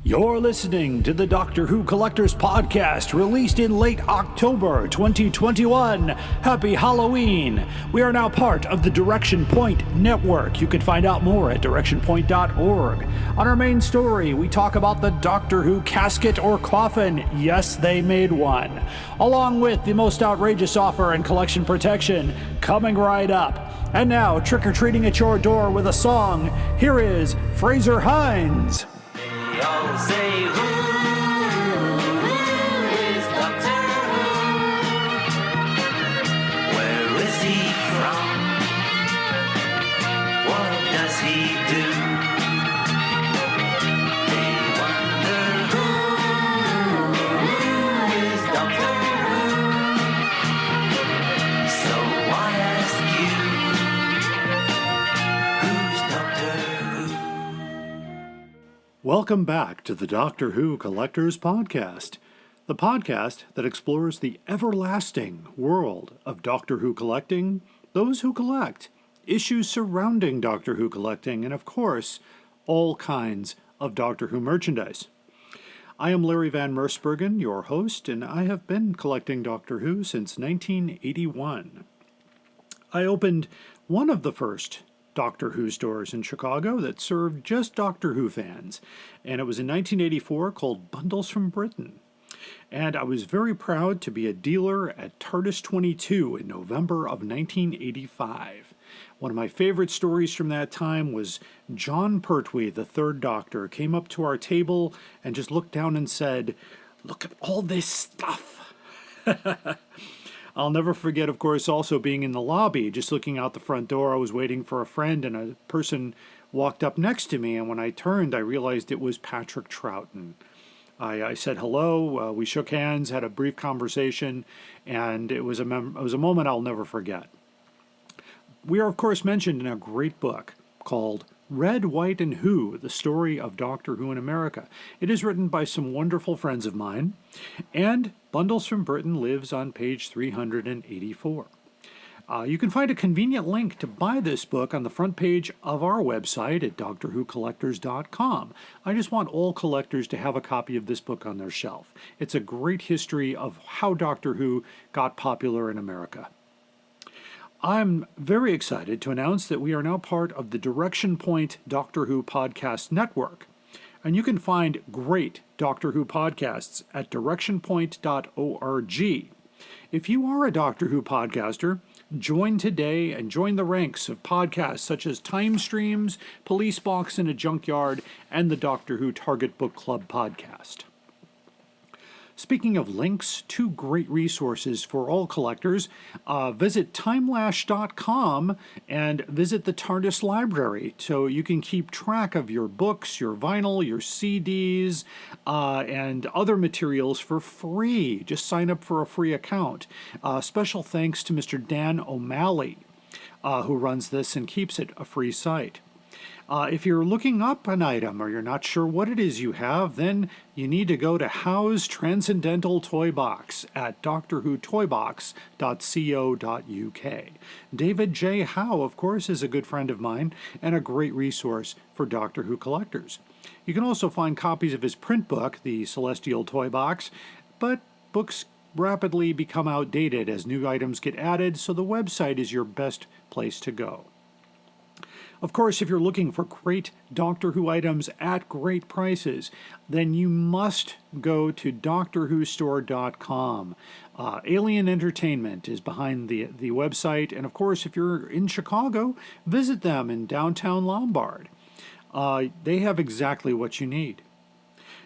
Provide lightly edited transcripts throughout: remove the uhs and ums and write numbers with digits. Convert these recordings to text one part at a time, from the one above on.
You're listening to the Doctor Who Collectors Podcast, released in late October 2021. Happy Halloween! We are now part of the Direction Point Network. You can find out more at directionpoint.org. On our main story, we talk about the Doctor Who casket or coffin. Yes, they made one. Along with the most outrageous offer and collection protection coming right up. And now, trick-or-treating at your door with a song. Here is Fraser Hines. They all say, who is Doctor Who? Where is he from? What does he do? They wonder who is Doctor Who? So I ask you, who's Doctor Who? Welcome back to the Doctor Who Collectors Podcast, the podcast that explores the everlasting world of Doctor Who collecting, those who collect, issues surrounding Doctor Who collecting, and of course, all kinds of Doctor Who merchandise. I am Larry Van Mersbergen, your host, and I have been collecting Doctor Who since 1981. I opened one of the first Doctor Who stores in Chicago that served just Doctor Who fans, and it was in 1984 called Bundles from Britain. And I was very proud to be a dealer at TARDIS 22 in November of 1985. One of my favorite stories from that time was John Pertwee, the third Doctor, came up to our table and just looked down and said, "Look at all this stuff." I'll never forget, of course, also being in the lobby, just looking out the front door. I was waiting for a friend, and a person walked up next to me, and when I turned, I realized it was Patrick Troughton. I said hello, we shook hands, had a brief conversation, and it was a moment I'll never forget. We are, of course, mentioned in a great book called Red, White, and Who, the story of Doctor Who in America. It is written by some wonderful friends of mine, and Bundles from Britain lives on page 384. You can find a convenient link to buy this book on the front page of our website at drwhocollectors.com. I just want all collectors to have a copy of this book on their shelf. It's a great history of how Doctor Who got popular in America. I'm very excited to announce that we are now part of the Direction Point Doctor Who Podcast Network. And you can find great Doctor Who podcasts at directionpoint.org. If you are a Doctor Who podcaster, join today and join the ranks of podcasts such as Time Streams, Police Box in a Junkyard, and the Doctor Who Target Book Club podcast. Speaking of links, two great resources for all collectors. Visit timelash.com and visit the TARDIS library so you can keep track of your books, your vinyl, your CDs, and other materials for free. Just sign up for a free account. Special thanks to Mr. Dan O'Malley, who runs this and keeps it a free site. If you're looking up an item or you're not sure what it is you have, then you need to go to Howe's Transcendental Toy Box at drwhotoybox.co.uk. David J. Howe, of course, is a good friend of mine and a great resource for Doctor Who collectors. You can also find copies of his print book, The Celestial Toy Box, but books rapidly become outdated as new items get added, so the website is your best place to go. Of course, if you're looking for great Doctor Who items at great prices, then you must go to drwhostore.com. Alien Entertainment is behind the website, and of course, if you're in Chicago, visit them in downtown Lombard. They have exactly what you need.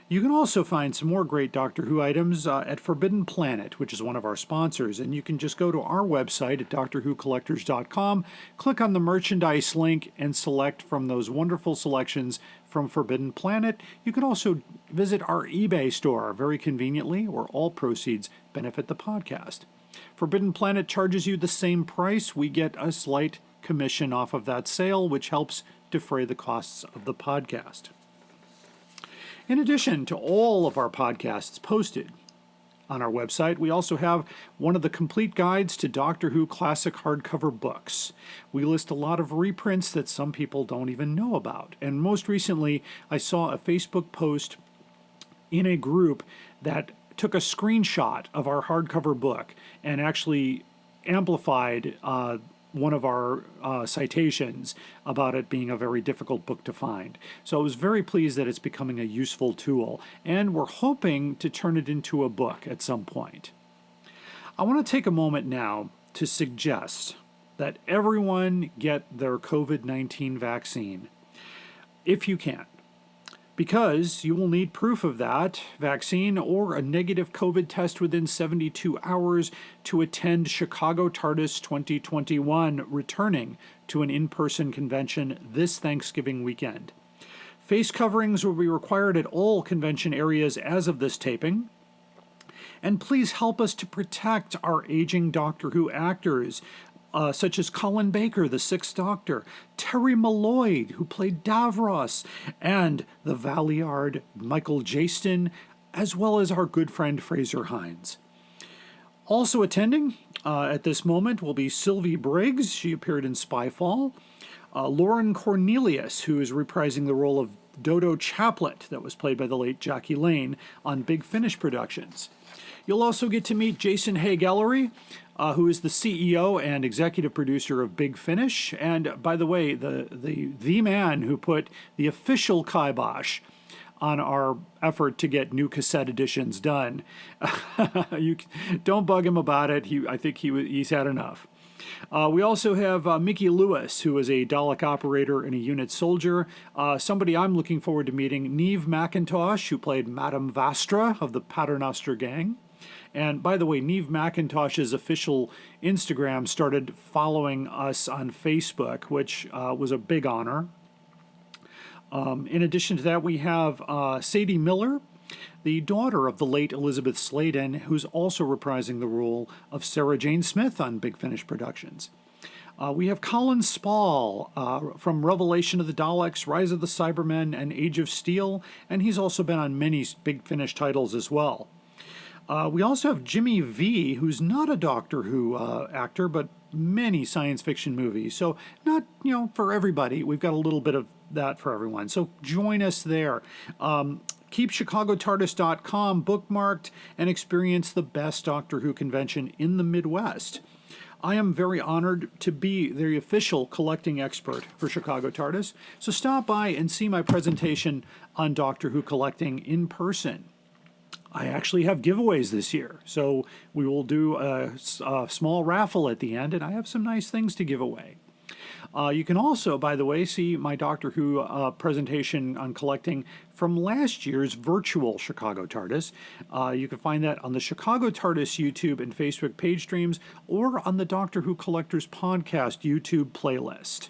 You can also find some more great Doctor Who items at Forbidden Planet, which is one of our sponsors, and you can just go to our website at drwhocollectors.com, click on the merchandise link, and select from those wonderful selections from Forbidden Planet. You can also visit our eBay store very conveniently, where all proceeds benefit the podcast. Forbidden Planet charges you the same price. We get a slight commission off of that sale, which helps defray the costs of the podcast. In addition to all of our podcasts posted on our website, we also have one of the complete guides to Doctor Who classic hardcover books. We list a lot of reprints that some people don't even know about. And most recently, I saw a Facebook post in a group that took a screenshot of our hardcover book and actually amplified one of our citations about it being a very difficult book to find. So I was very pleased that it's becoming a useful tool, and we're hoping to turn it into a book at some point. I want to take a moment now to suggest that everyone get their COVID-19 vaccine, if you can, because you will need proof of that vaccine or a negative COVID test within 72 hours to attend Chicago TARDIS 2021, returning to an in-person convention this Thanksgiving weekend. Face coverings will be required at all convention areas as of this taping. And please help us to protect our aging Doctor Who actors, such as Colin Baker, the Sixth Doctor, Terry Malloy, who played Davros, and the Valeyard Michael Jaston, as well as our good friend Fraser Hines. Also attending at this moment will be Sylvie Briggs. She appeared in Spyfall. Lauren Cornelius, who is reprising the role of Dodo Chaplet that was played by the late Jackie Lane on Big Finish Productions. You'll also get to meet Jason Hay-Gallery, who is the CEO and executive producer of Big Finish, and by the way, the man who put the official kibosh on our effort to get new cassette editions done. You don't bug him about it. I think he's had enough. We also have Mickey Lewis, who is a Dalek operator and a unit soldier. Somebody I'm looking forward to meeting, Neve McIntosh, who played Madame Vastra of the Paternoster Gang. And by the way, Neve McIntosh's official Instagram started following us on Facebook, which was a big honor. In addition to that, we have Sadie Miller, the daughter of the late Elizabeth Sladen, who's also reprising the role of Sarah Jane Smith on Big Finish Productions. We have Colin Spall from Revelation of the Daleks, Rise of the Cybermen, and Age of Steel, and he's also been on many Big Finish titles as well. We also have Jimmy V, who's not a Doctor Who actor, but many science fiction movies. So not, for everybody. We've got a little bit of that for everyone. So join us there. Keep ChicagoTardis.com bookmarked and experience the best Doctor Who convention in the Midwest. I am very honored to be the official collecting expert for Chicago TARDIS. So stop by and see my presentation on Doctor Who collecting in person. I actually have giveaways this year, so we will do a small raffle at the end, and I have some nice things to give away. You can also, by the way, see my Doctor Who presentation on collecting from last year's virtual Chicago TARDIS. You can find that on the Chicago TARDIS YouTube and Facebook page streams, or on the Doctor Who Collectors Podcast YouTube playlist.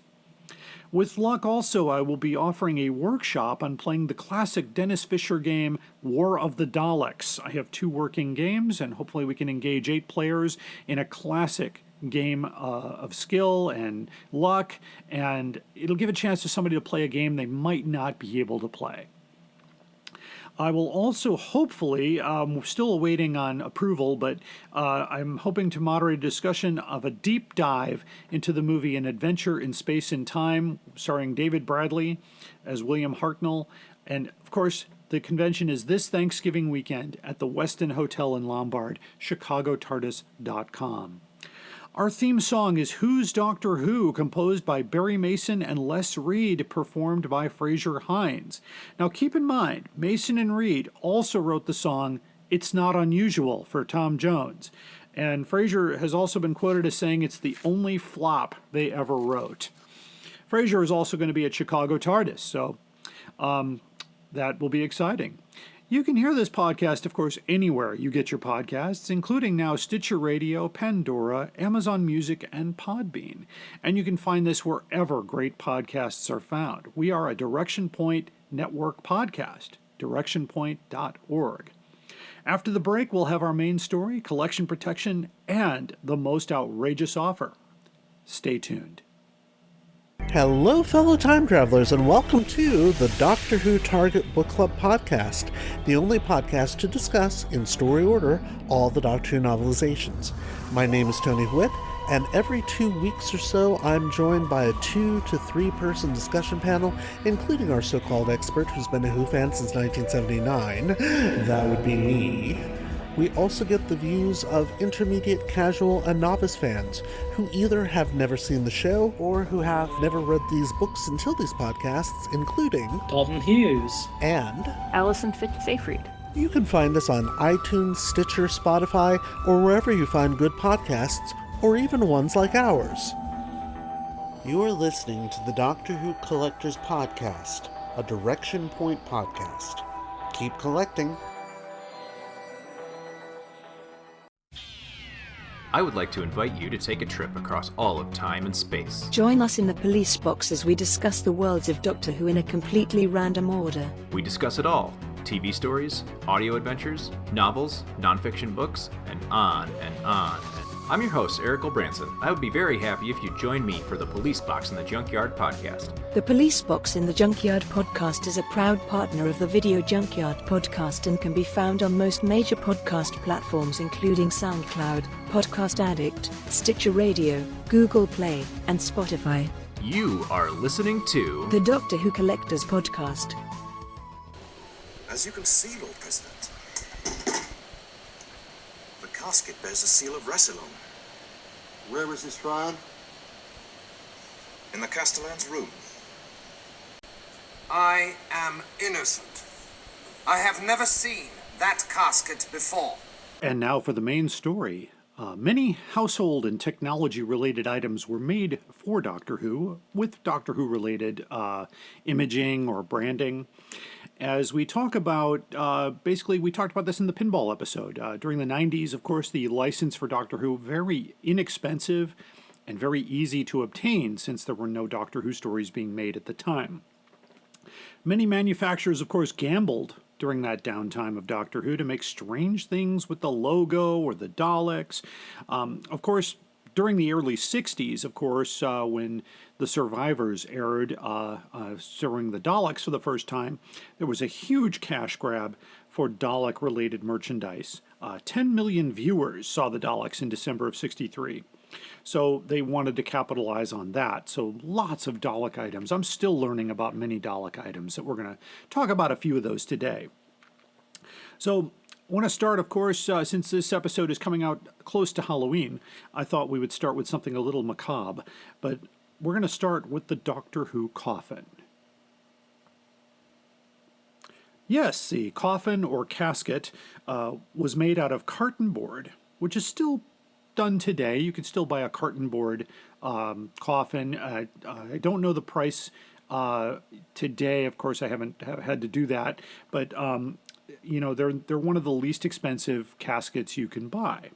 With luck also, I will be offering a workshop on playing the classic Dennis Fisher game, War of the Daleks. I have 2 working games, and hopefully we can engage 8 players in a classic game of skill and luck, and it'll give a chance to somebody to play a game they might not be able to play. I will also hopefully, still awaiting on approval, but I'm hoping to moderate a discussion of a deep dive into the movie An Adventure in Space and Time, starring David Bradley as William Hartnell. And of course, the convention is this Thanksgiving weekend at the Westin Hotel in Lombard, ChicagoTardis.com. Our theme song is Who's Doctor Who, composed by Barry Mason and Les Reed, performed by Fraser Hines. Now keep in mind, Mason and Reed also wrote the song It's Not Unusual for Tom Jones. And Fraser has also been quoted as saying it's the only flop they ever wrote. Fraser is also going to be at Chicago TARDIS, so that will be exciting. You can hear this podcast, of course, anywhere you get your podcasts, including now Stitcher Radio, Pandora, Amazon Music, and Podbean. And you can find this wherever great podcasts are found. We are a Direction Point Network podcast, directionpoint.org. After the break, we'll have our main story, collection protection, and the most outrageous offer. Stay tuned. Hello, fellow time travelers, and welcome to the Doctor Who Target Book Club podcast, the only podcast to discuss, in story order, all the Doctor Who novelizations. My name is Tony Whitt, And every 2 weeks or so, I'm joined by a 2 to 3 person discussion panel, including our so-called expert who's been a Who fan since 1979. That would be me. We also get the views of intermediate, casual, and novice fans who either have never seen the show or who have never read these books until these podcasts, including Dalton Hughes and Allison Fitz-Seyfried. You can find us on iTunes, Stitcher, Spotify, or wherever you find good podcasts, or even ones like ours. You are listening to the Doctor Who Collectors Podcast, a Direction Point podcast. Keep collecting. I would like to invite you to take a trip across all of time and space. Join us in the police box as we discuss the worlds of Doctor Who in a completely random order. We discuss it all. TV stories, audio adventures, novels, nonfiction books, and on and on. I'm your host, Eric Branson. I would be very happy if you join me for the Police Box in the Junkyard podcast. The Police Box in the Junkyard podcast is a proud partner of the Video Junkyard podcast and can be found on most major podcast platforms including SoundCloud, Podcast Addict, Stitcher Radio, Google Play, and Spotify. You are listening to The Doctor Who Collectors Podcast. As you can see, Lord President, the casket bears the seal of Rassilon. Where was this found? In the Castellan's room. I am innocent. I have never seen that casket before. And now for the main story. Many household and technology-related items were made for Doctor Who, with Doctor Who-related imaging or branding. As we talk about, basically we talked about this in the pinball episode. During the 90s, of course, the license for Doctor Who, very inexpensive and very easy to obtain since there were no Doctor Who stories being made at the time. Many manufacturers, of course, gambled during that downtime of Doctor Who to make strange things with the logo or the Daleks. Of course, during the early 60s, of course, when The Survivors aired, showing the Daleks for the first time, there was a huge cash grab for Dalek-related merchandise. 10 million viewers saw the Daleks in December of 63. So they wanted to capitalize on that. So lots of Dalek items. I'm still learning about many Dalek items that we're going to talk about a few of those today. So I want to start, of course, since this episode is coming out close to Halloween, I thought we would start with something a little macabre, but we're going to start with the Doctor Who coffin. Yes, the coffin or casket was made out of carton board, which is still done today. You can still buy a carton board coffin. I don't know the price today. Of course, I haven't had to do that, but you know, they're one of the least expensive caskets you can buy.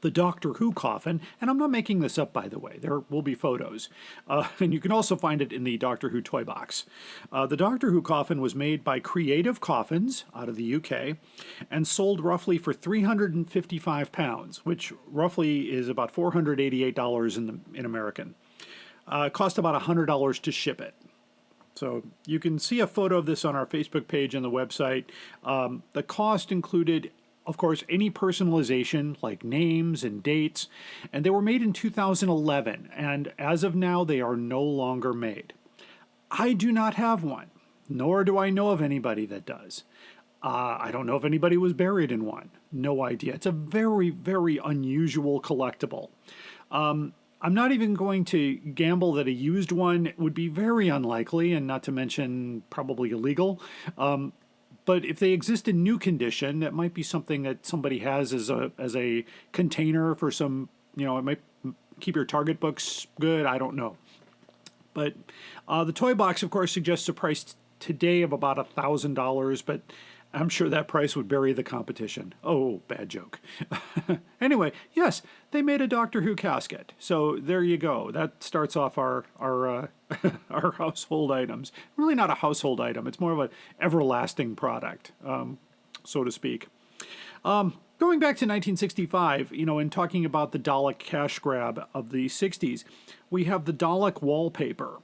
The Doctor Who coffin, and I'm not making this up, by the way, there will be photos, and you can also find it in the Doctor Who toy box. The Doctor Who coffin was made by Creative Coffins out of the UK and sold roughly for £355, which roughly is about $488 in American. It cost about $100 to ship it. So you can see a photo of this on our Facebook page and the website. The cost included, of course, any personalization like names and dates, and they were made in 2011, and as of now, they are no longer made. I do not have one, nor do I know of anybody that does. I don't know if anybody was buried in one. No idea. It's a very, very unusual collectible. I'm not even going to gamble that a used one would be very unlikely, and not to mention probably illegal. But if they exist in new condition, that might be something that somebody has as a container for some, you know, it might keep your target books good. I don't know. But the toy box, of course, suggests a price today of about $1,000, but I'm sure that price would bury the competition. Oh, bad joke. Anyway, yes, they made a Doctor Who casket. So there you go. That starts off our our household items. Really not a household item. It's more of an everlasting product, so to speak. Going back to 1965, you know, in talking about the Dalek cash grab of the 60s, we have the Dalek wallpaper.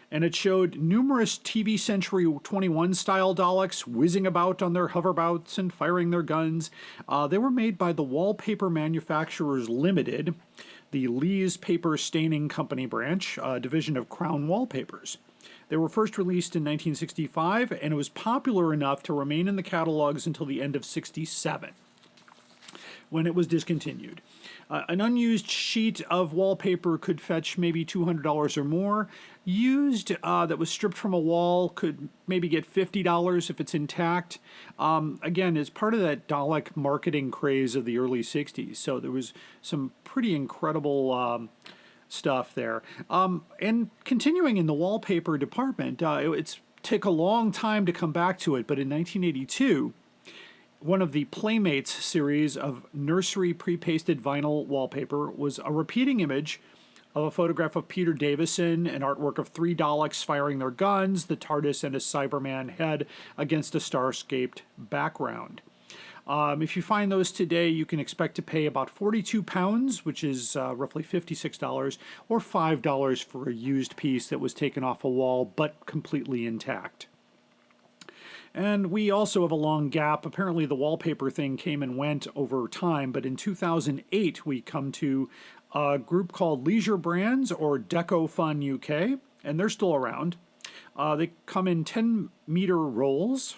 And it showed numerous TV Century 21 style Daleks whizzing about on their hoverbouts and firing their guns. They were made by the Wallpaper Manufacturers Limited. the Lee's Paper Staining Company branch, a division of Crown Wallpapers. They were first released in 1965, and it was popular enough to remain in the catalogs until the end of '67, when it was discontinued. An unused sheet of wallpaper could fetch maybe $200 or more. Used that was stripped from a wall could maybe get $50 if it's intact. Again, it's part of that Dalek marketing craze of the early '60s. So there was some pretty incredible stuff there. And continuing in the wallpaper department, it's took a long time to come back to it, but in 1982, one of the Playmates series of nursery pre-pasted vinyl wallpaper was a repeating image of a photograph of Peter Davison, an artwork of 3 Daleks firing their guns, the TARDIS and a Cyberman head against a star-scaped background. If you find those today, you can expect to pay about £42, which is roughly $56, or $5 for a used piece that was taken off a wall but completely intact. And we also have a long gap. Apparently the wallpaper thing came and went over time, but in 2008 we come to a group called Leisure Brands, or Deco Fun UK, and they're still around. They come in 10-meter rolls,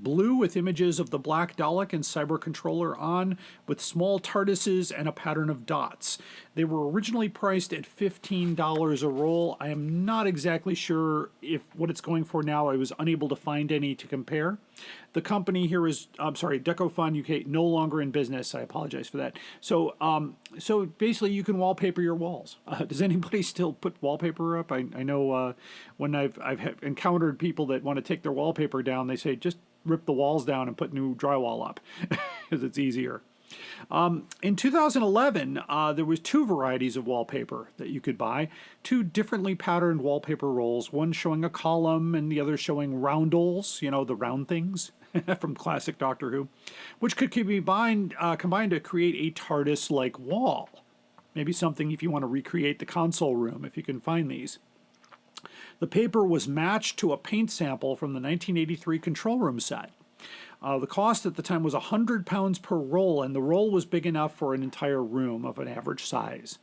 blue with images of the Black Dalek and Cyber Controller on, with small TARDISes and a pattern of dots. They were originally priced at $15 a roll. I am not exactly sure if what it's going for now. I was unable to find any to compare. The company here is, Deco Fun UK, no longer in business. I apologize for that. So basically you can wallpaper your walls. Does anybody still put wallpaper up? I know when I've encountered people that want to take their wallpaper down, they say just rip the walls down and put new drywall up because it's easier. In 2011, there was 2 varieties of wallpaper that you could buy, 2 differently patterned wallpaper rolls, one showing a column and the other showing roundels, you know, the round things from classic Doctor Who, which could be combined to create a TARDIS-like wall. Maybe something if you want to recreate the console room, if you can find these. The paper was matched to a paint sample from the 1983 control room set. The cost at the time was £100 per roll, and the roll was big enough for an entire room of an average size.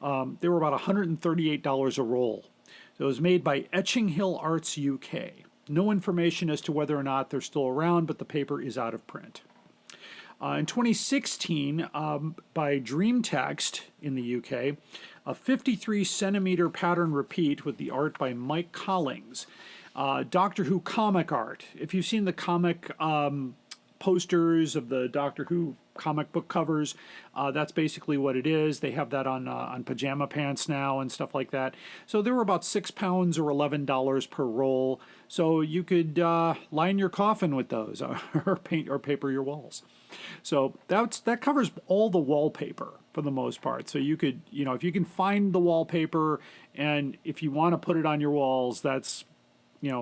They were about $138 a roll. It was made by Etching Hill Arts UK. No information as to whether or not they're still around, but the paper is out of print. In 2016, by Dreamtext in the UK, a 53-centimeter pattern repeat with the art by Mike Collings. Doctor Who comic art. If you've seen the comic posters of the Doctor Who comic book covers, that's basically what it is. They have that on pajama pants now and stuff like that. So they were about £6 or $11 per roll. So you could line your coffin with those, or paint or paper your walls. So that covers all the wallpaper for the most part. So you could, if you can find the wallpaper, and if you want to put it on your walls, that's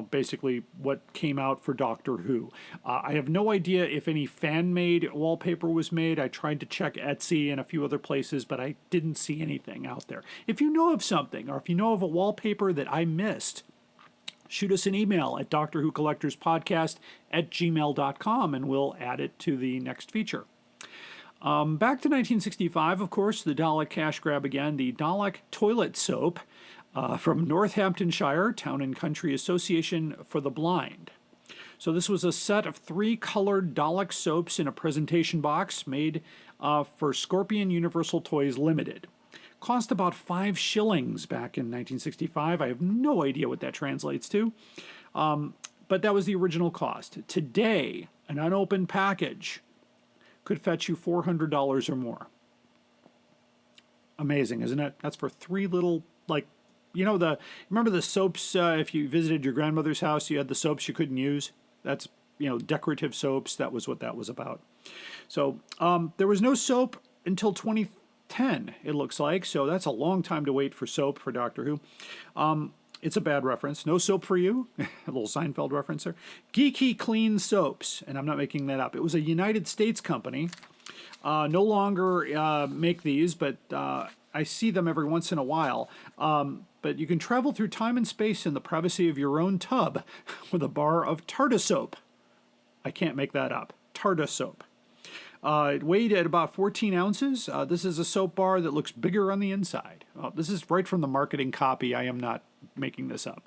basically what came out for Doctor Who. I have no idea if any fan-made wallpaper was made. I tried to check Etsy and a few other places, but I didn't see anything out there. If you know of something, or if you know of a wallpaper that I missed, shoot us an email at drwhocollectorspodcast@gmail.com, and we'll add it to the next feature. Back to 1965, of course, the Dalek cash grab again, the Dalek toilet soap, from Northamptonshire Town and Country Association for the Blind. So this was a set of 3 colored Dalek soaps in a presentation box made for Scorpion Universal Toys Limited. Cost about 5 shillings back in 1965. I have no idea what that translates to, but that was the original cost. Today, an unopened package could fetch you $400 or more. Amazing, isn't it? That's for 3 little, remember the soaps, if you visited your grandmother's house, you had the soaps you couldn't use? That's, decorative soaps. That was what that was about. So there was no soap until 2010, it looks like. So that's a long time to wait for soap for Doctor Who. It's a bad reference. No soap for you. A little Seinfeld reference there. Geeky Clean Soaps, and I'm not making that up. It was a United States company. No longer make these, but I see them every once in a while. But you can travel through time and space in the privacy of your own tub with a bar of TARDIS soap. I can't make that up. TARDIS soap. It weighed at about 14 ounces. This is a soap bar that looks bigger on the inside. This is right from the marketing copy. I am not making this up.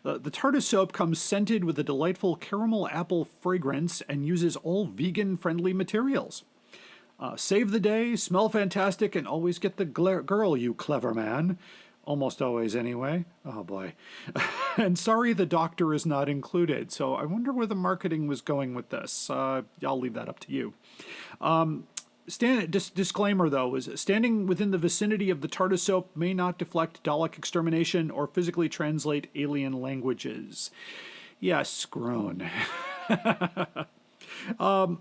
The TARDIS soap comes scented with a delightful caramel apple fragrance and uses all vegan-friendly materials. Save the day, smell fantastic, and always get the girl, you clever man. Almost always, anyway. Oh, boy. And sorry the doctor is not included. So I wonder where the marketing was going with this. I'll leave that up to you. Disclaimer, though, is standing within the vicinity of the TARDIS soap may not deflect Dalek extermination or physically translate alien languages. Yes, groan.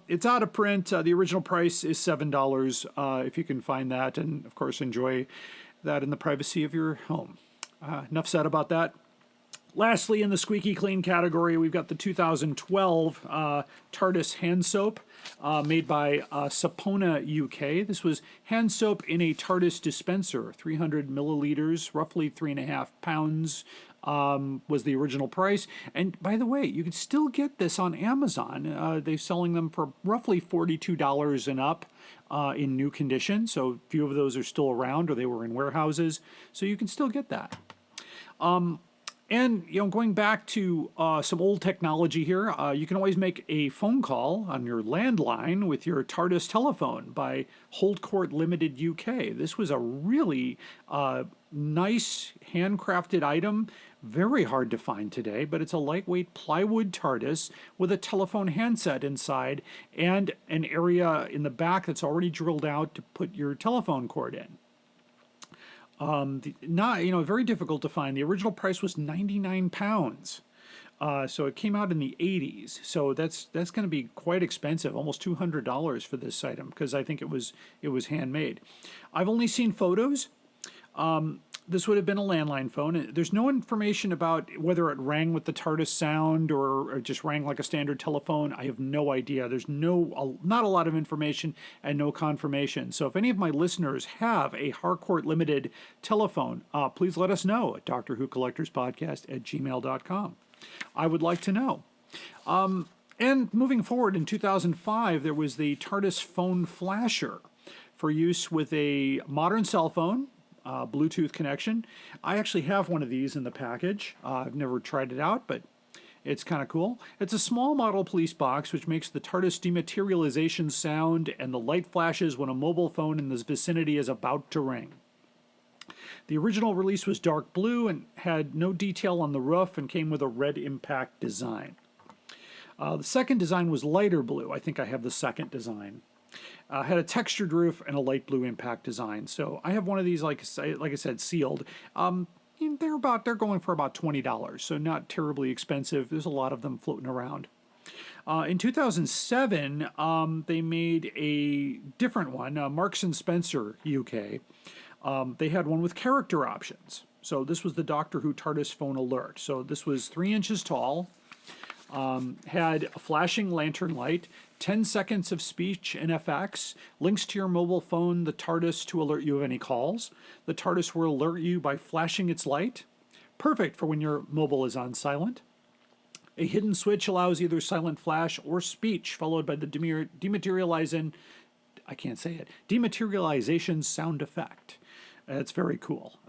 It's out of print. The original price is $7 if you can find that. And, of course, enjoy that in the privacy of your home. Enough said about that. Lastly, in the squeaky clean category, we've got the 2012 TARDIS hand soap made by Sapona UK. This was hand soap in a TARDIS dispenser, 300 milliliters, roughly 3.5 pounds was the original price. And by the way, you can still get this on Amazon. They're selling them for roughly $42 and up in new condition. So a few of those are still around, or they were in warehouses. So you can still get that. And, going back to some old technology here, you can always make a phone call on your landline with your TARDIS telephone by Holdcourt Limited UK. This was a really nice handcrafted item, very hard to find today, but it's a lightweight plywood TARDIS with a telephone handset inside and an area in the back that's already drilled out to put your telephone cord in. Very difficult to find. The original price was £99. So it came out in the 80s. So that's going to be quite expensive, almost $200 for this item, because I think it was handmade. I've only seen photos. This would have been a landline phone. There's no information about whether it rang with the TARDIS sound or just rang like a standard telephone. I have no idea. There's not a lot of information and no confirmation. So if any of my listeners have a Harcourt Limited telephone, please let us know at DoctorWhoCollectorsPodcast@gmail.com. I would like to know. And moving forward, in 2005, there was the TARDIS phone flasher for use with a modern cell phone, Bluetooth connection. I actually have one of these in the package. I've never tried it out, but it's kind of cool. It's a small model police box which makes the TARDIS dematerialization sound, and the light flashes when a mobile phone in this vicinity is about to ring. The original release was dark blue and had no detail on the roof and came with a red impact design. The second design was lighter blue. I think I have the second design. Had a textured roof and a light blue impact design. So I have one of these, like I said, sealed. They're going for about $20, so not terribly expensive. There's a lot of them floating around. In 2007, they made a different one, Marks and Spencer UK. They had one with character options. So this was the Doctor Who TARDIS phone alert. So this was 3 inches tall. Had a flashing lantern light, 10 seconds of speech and FX, links to your mobile phone, the TARDIS to alert you of any calls. The TARDIS will alert you by flashing its light. Perfect for when your mobile is on silent. A hidden switch allows either silent flash or speech, followed by the dematerialization sound effect. It's very cool.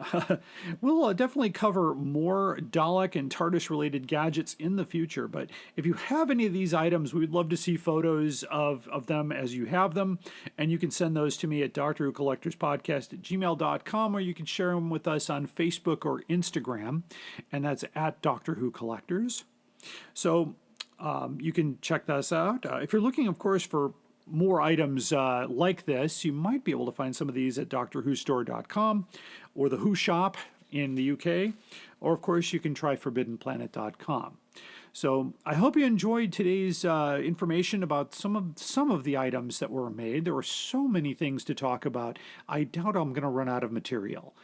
We'll definitely cover more Dalek and TARDIS-related gadgets in the future, but if you have any of these items, we'd love to see photos of them as you have them, and you can send those to me at DoctorWhoCollectorsPodcast@gmail.com, or you can share them with us on Facebook or Instagram, and that's at Doctor Who Collectors. So you can check us out. If you're looking, of course, for more items like this, you might be able to find some of these at DoctorWhoStore.com or the Who Shop in the UK, or of course you can try ForbiddenPlanet.com. So I hope you enjoyed today's information about some of the items that were made. There were so many things to talk about. I doubt I'm going to run out of material.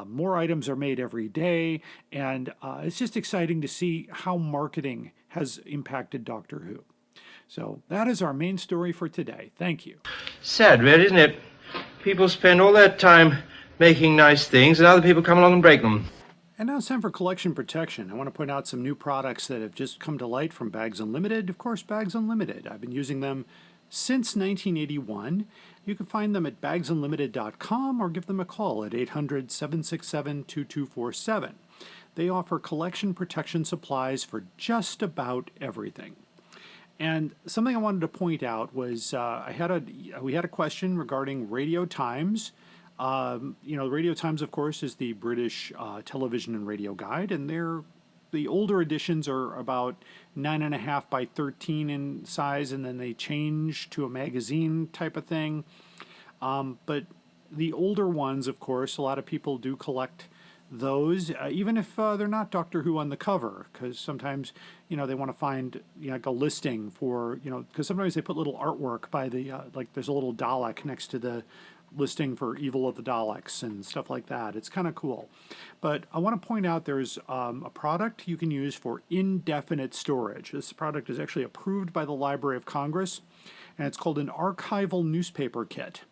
More items are made every day, and it's just exciting to see how marketing has impacted Doctor Who. So that is our main story for today. Thank you. Sad, really, isn't it? People spend all their time making nice things, and other people come along and break them. And now it's time for collection protection. I want to point out some new products that have just come to light from Bags Unlimited. Of course, Bags Unlimited. I've been using them since 1981. You can find them at bagsunlimited.com or give them a call at 800-767-2247. They offer collection protection supplies for just about everything. And something I wanted to point out was we had a question regarding Radio Times. Radio Times, of course, is the British television and radio guide, and the older editions are about 9.5 by 13 in size, and then they change to a magazine type of thing. But the older ones, of course, a lot of people do collect those, even if they're not Doctor Who on the cover, because sometimes, they want to find, like a listing for, because sometimes they put little artwork by the, like there's a little Dalek next to the listing for Evil of the Daleks and stuff like that. It's kind of cool. But I want to point out there's a product you can use for indefinite storage. This product is actually approved by the Library of Congress, and it's called an archival newspaper kit.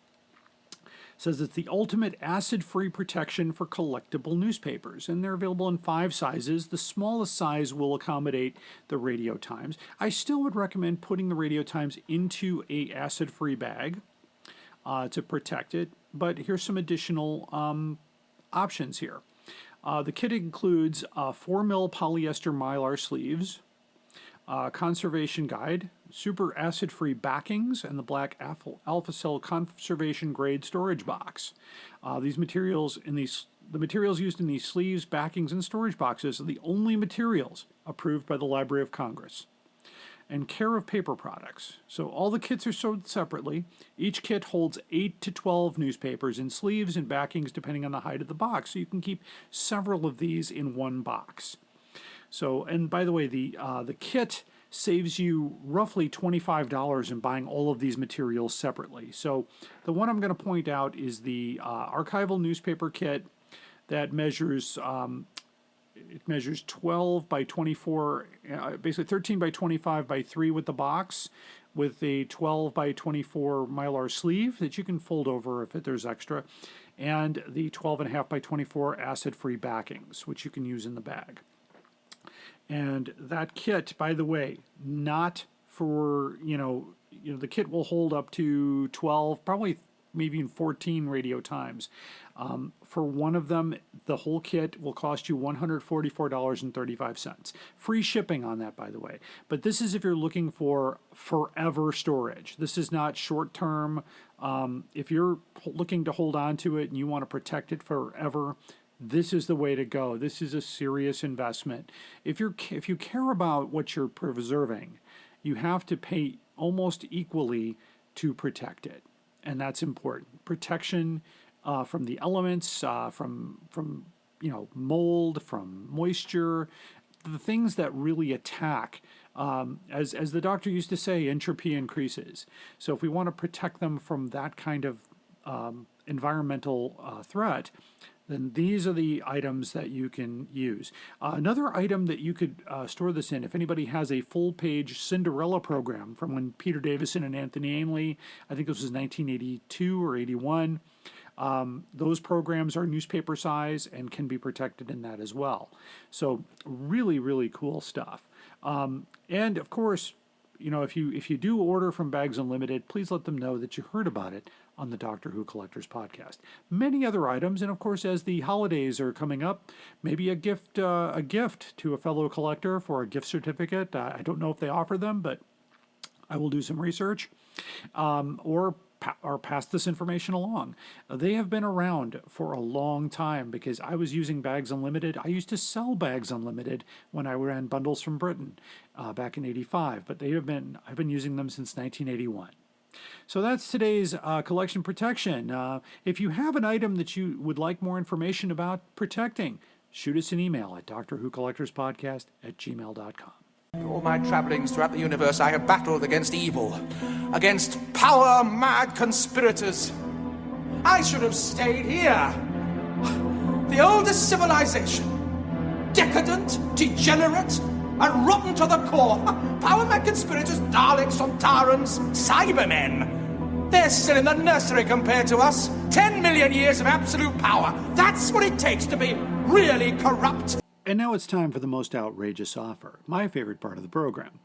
Says it's the ultimate acid-free protection for collectible newspapers, and they're available in 5 sizes. The smallest size will accommodate the Radio Times. I still would recommend putting the Radio Times into a acid-free bag to protect it, but here's some additional options here. The kit includes 4mm polyester mylar sleeves, conservation guide, super acid-free backings, and the black alpha cell conservation grade storage box. The materials used in these sleeves, backings, and storage boxes are the only materials approved by the Library of Congress. And care of paper products. So all the kits are sold separately. Each kit holds 8 to 12 newspapers in sleeves and backings depending on the height of the box. So you can keep several of these in one box. So, and by the way, the kit saves you roughly $25 in buying all of these materials separately. So the one I'm going to point out is the archival newspaper kit that measures 12 by 24, basically 13 by 25 by 3 with the box, with a 12 by 24 mylar sleeve that you can fold over if there's extra, and the 12.5 by 24 acid-free backings, which you can use in the bag. And that kit, by the way, not for, the kit will hold up to 12, probably maybe even 14 Radio Times. For one of them, the whole kit will cost you $144.35. Free shipping on that, by the way. But this is if you're looking for forever storage. This is not short-term. If you're looking to hold on to it and you want to protect it forever, this is the way to go. This is a serious investment. If you care about what you're preserving, you have to pay almost equally to protect it, and that's important. Protection from the elements, from mold, from moisture, the things that really attack. As the doctor used to say, entropy increases. So if we want to protect them from that kind of environmental threat, then these are the items that you can use. Another item that you could store this in, if anybody has a full-page Cinderella program from when Peter Davison and Anthony Ainley, I think this was 1982 or 81, those programs are newspaper size and can be protected in that as well. So really, really cool stuff. And of course, if you do order from Bags Unlimited, please let them know that you heard about it on the Doctor Who Collectors Podcast. Many other items, and of course, as the holidays are coming up, maybe a gift to a fellow collector for a gift certificate. I don't know if they offer them, but I will do some research, or pass this information along. They have been around for a long time because I was using Bags Unlimited. I used to sell Bags Unlimited when I ran Bundles from Britain back in '85, but I've been using them since 1981. So that's today's collection protection. If you have an item that you would like more information about protecting, shoot us an email at drwhocollectorspodcast@gmail.com. All my travellings throughout the universe, I have battled against evil, against power-mad conspirators. I should have stayed here. The oldest civilization. Decadent, degenerate, and rotten to the core. Power-mad conspirators, Daleks, Sontarans, Cybermen. They're still in the nursery compared to us. 10 million years of absolute power. That's what it takes to be really corrupt. And now it's time for the most outrageous offer, my favorite part of the program.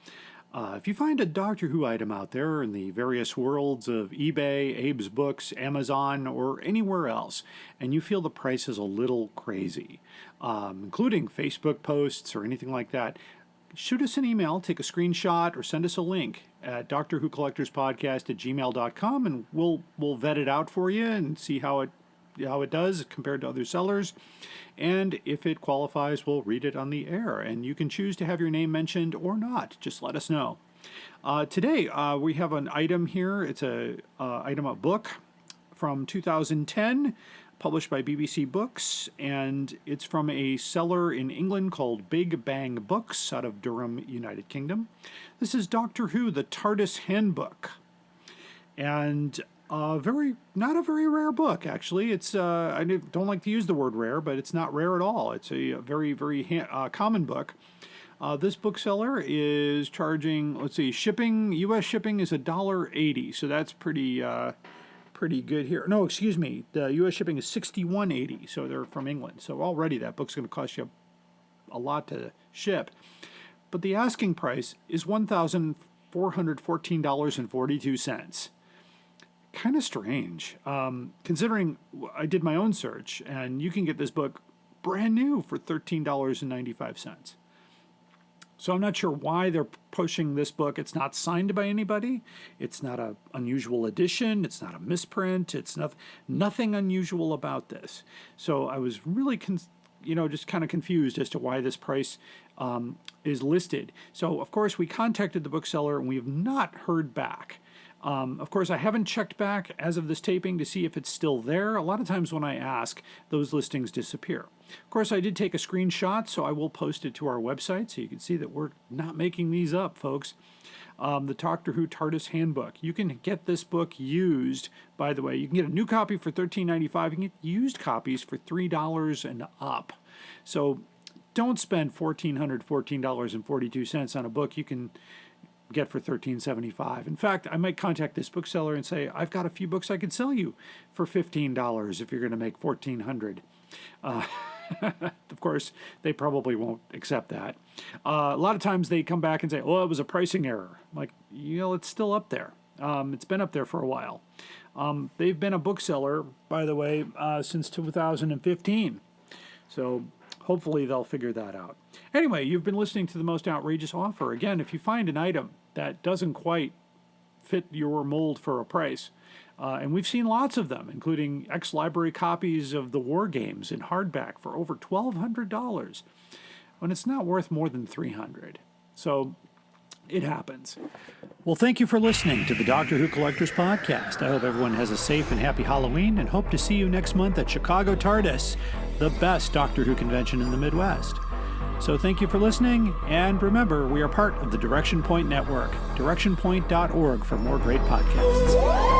If you find a Doctor Who item out there in the various worlds of eBay, Abe's Books, Amazon, or anywhere else, and you feel the price is a little crazy, including Facebook posts or anything like that, shoot us an email, take a screenshot, or send us a link at DoctorWhoCollectorsPodcast@gmail.com, and we'll vet it out for you and see how it does compared to other sellers. And if it qualifies, we'll read it on the air. And you can choose to have your name mentioned or not. Just let us know. Today, we have an item here. It's a book from 2010, published by BBC Books, and it's from a seller in England called Big Bang Books out of Durham, United Kingdom. This is Doctor Who, the TARDIS Handbook. And not a very rare book, actually. It's I don't like to use the word rare, but it's not rare at all. It's a very, very common book. This bookseller is charging, shipping. U.S. shipping is $1.80, so that's pretty good here. No, excuse me. The U.S. shipping is $61.80, so they're from England. So already that book's going to cost you a lot to ship. But the asking price is $1,414.42. Kind of strange, considering I did my own search, and you can get this book brand new for $13.95. So I'm not sure why they're pushing this book. It's not signed by anybody. It's not an unusual edition. It's not a misprint. It's nothing unusual about this. So I was really just kind of confused as to why this price is listed. So, of course, we contacted the bookseller, and we have not heard back. Of course, I haven't checked back as of this taping to see if it's still there. A lot of times when I ask, those listings disappear. Of course, I did take a screenshot, so I will post it to our website so you can see that we're not making these up, folks. The Doctor Who TARDIS Handbook. You can get this book used, by the way. You can get a new copy for $13.95. You can get used copies for $3 and up. So don't spend $1,414.42 on a book you can get for $13.75. In fact, I might contact this bookseller and say, I've got a few books I could sell you for $15 if you're going to make $1,400. Of course, they probably won't accept that. A lot of times they come back and say, oh, it was a pricing error. I'm like, it's still up there. It's been up there for a while. They've been a bookseller, by the way, since 2015. So hopefully they'll figure that out. Anyway, you've been listening to The Most Outrageous Offer. Again, if you find an item that doesn't quite fit your mold for a price, and we've seen lots of them, including ex-library copies of the War Games in hardback for over $1,200, when it's not worth more than $300. So it happens. Well, thank you for listening to the Doctor Who Collectors Podcast. I hope everyone has a safe and happy Halloween, and hope to see you next month at Chicago TARDIS, the best Doctor Who convention in the Midwest. So thank you for listening, and remember, we are part of the Direction Point Network, directionpoint.org for more great podcasts.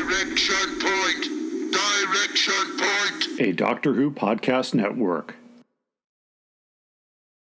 Direction Point! Direction Point! A Doctor Who Podcast Network.